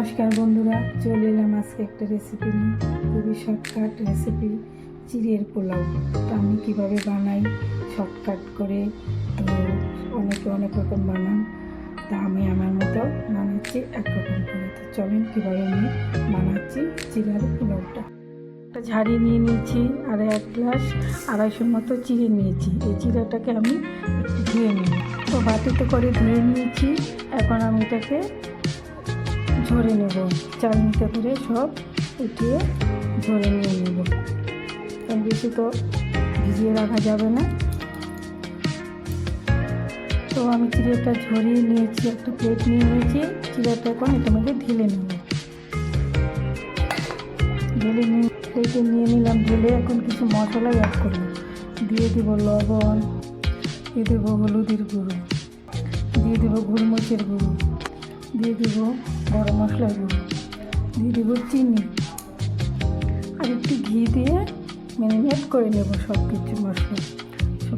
নমস্কার বন্ধুরা, চলে এলাম আজকে একটা রেসিপি নিয়ে। খুবই শর্টকাট রেসিপি, চিড়ের পোলাও। তো আমি কীভাবে বানাই শর্টকাট করে, তো অনেকে অনেক রকম বানান, তা আমি আমার মতো বানাচ্ছি একরকম করে। তো চলেন কীভাবে আমি বানাচ্ছি চিড়ের পোলাওটা। একটা ঝাড়ি নিয়ে নিয়েছি আর 1 গ্লাস 250 মতো চিড়ে নিয়েছি। এই চিড়েটাকে আমি একটু ধুয়ে নিই। তো বাটিতে করে ধুয়ে নিয়েছি। এখন আমি এটাকে ঝরে নেব, চালনিতে করে সব উঠিয়ে ঝরে নিয়ে নেব। কারণ বেশি তো ভিজিয়ে রাখা যাবে না। তো আমি চিড়েটা ঝরিয়ে নিয়েছি, একটা প্লেট নিয়ে নিয়েছি। চিড়েটা এখন এটার মধ্যে ঢেলে নেব। ঢেলে নিয়ে প্লেটে নিয়ে নিলাম। ঢেলে এখন কিছু মশলা অ্যাড করব। দিয়ে দেব লবণ, দিয়ে দেব হলুদের গুঁড়ো, দিয়ে দেব গোলমরিচের গুঁড়ো, দিয়ে দেব গরম মশলার গুঁড়ো, দিয়ে দেবো চিনি আর একটু ঘি দিয়ে ম্যারিনেট করে নেব সব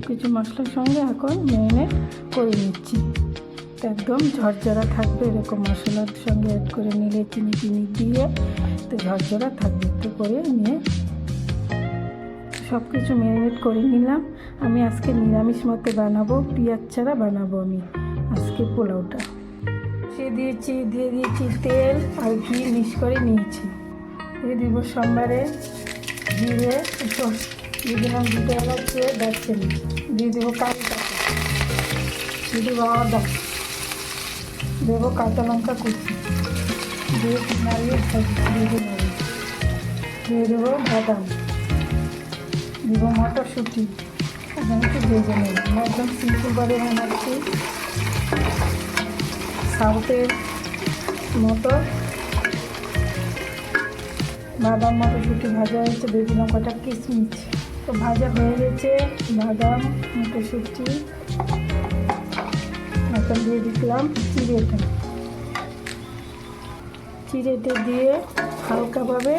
কিছু মশলার সঙ্গে এখন ম্যারিনেট করে নিচ্ছি। তো একদম ঝরঝরা থাকবে, এরকম মশলার সঙ্গে অ্যাড করে নিলে চিনি দিয়ে তো ঝরঝরা থাকবে। তো করে নিয়ে সব কিছু ম্যারিনেট করে নিলাম। আমি আজকে নিরামিষ মতে বানাবো, পেঁয়াজ ছাড়া বানাবো আমি আজকে পোলাওটা। দিয়ে দিয়েছি তেল আর ঘি মিক্স করে নিয়েছি। দিয়ে দিব সোমবারে জিরে, দিয়ে দিলাম 2 এলাচ, দারচিনি, দিয়ে দেবো কারি পাতা, দিয়ে দেবো আদা, দেবো কাঁচা লঙ্কা কুচি, দিয়ে নাড়িয়ে দিয়ে দেবো বাদাম, দেবো মটরশুঁটি। এখন একটু ভেজে নেব। একদম সিম্পলভাবে বানাচ্ছি, সাউথের মতো। বাদাম মটরশুঁটি ভাজা হয়েছে, দিয়ে দিলাম কটা কিশমিশ। তো ভাজা হয়ে গেছে বাদাম মটরশুঁটি। এখন দিয়ে দিলাম চিড়েটা দিয়ে হালকাভাবে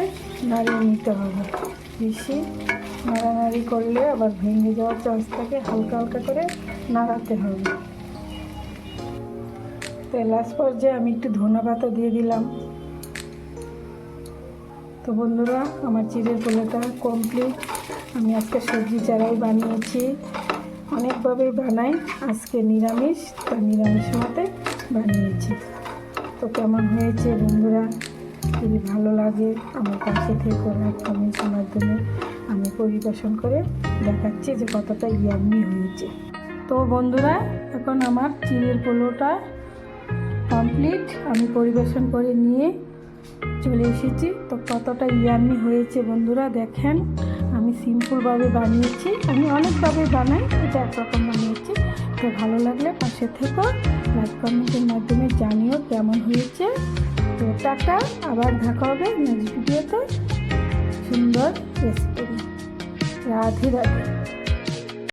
নাড়িয়ে নিতে হবে। বেশি নাড়ানাড়ি করলে আবার ভেঙে যাওয়ার চান্স থাকে, হালকা হালকা করে নাড়াতে হবে। তো লাস্ট পর্যায়ে আমি একটু ধনে পাতা দিয়ে দিলাম। তো বন্ধুরা, আমার চিড়ের পোলাওটা কমপ্লিট। আমি আজকে সবজি ছাড়াই বানিয়েছি, অনেকভাবেই বানাই। আজকে নিরামিষ, তা নিরামিষ মতে বানিয়েছি। তো কেমন হয়েছে বন্ধুরা, যদি ভালো লাগে আমার পাশে থেকে লাইক কমেন্টের মাধ্যমে আমি পরিবেশন করে দেখাচ্ছি যে কতটা ইয়াম্মি হয়েছে। তো বন্ধুরা, এখন আমার চিড়ের পোলাওটা কমপ্লিট। আমি পরিবেশন করে নিয়ে চলে এসেছি। তো কতটা ইয়াম্মি হয়েছে বন্ধুরা, দেখেন। আমি সিম্পলভাবে বানিয়েছি, আমি অনেকভাবে বানাই, এটা একরকম বানিয়েছি। তো ভালো লাগলে পাশে থেকে লাইক কমেন্টের মাধ্যমে জানিও কেমন হয়েছে। তো টাটা, আবার দেখা হবে নেক্সট ভিডিওতে সুন্দর রেসিপি। রাধে রাধে।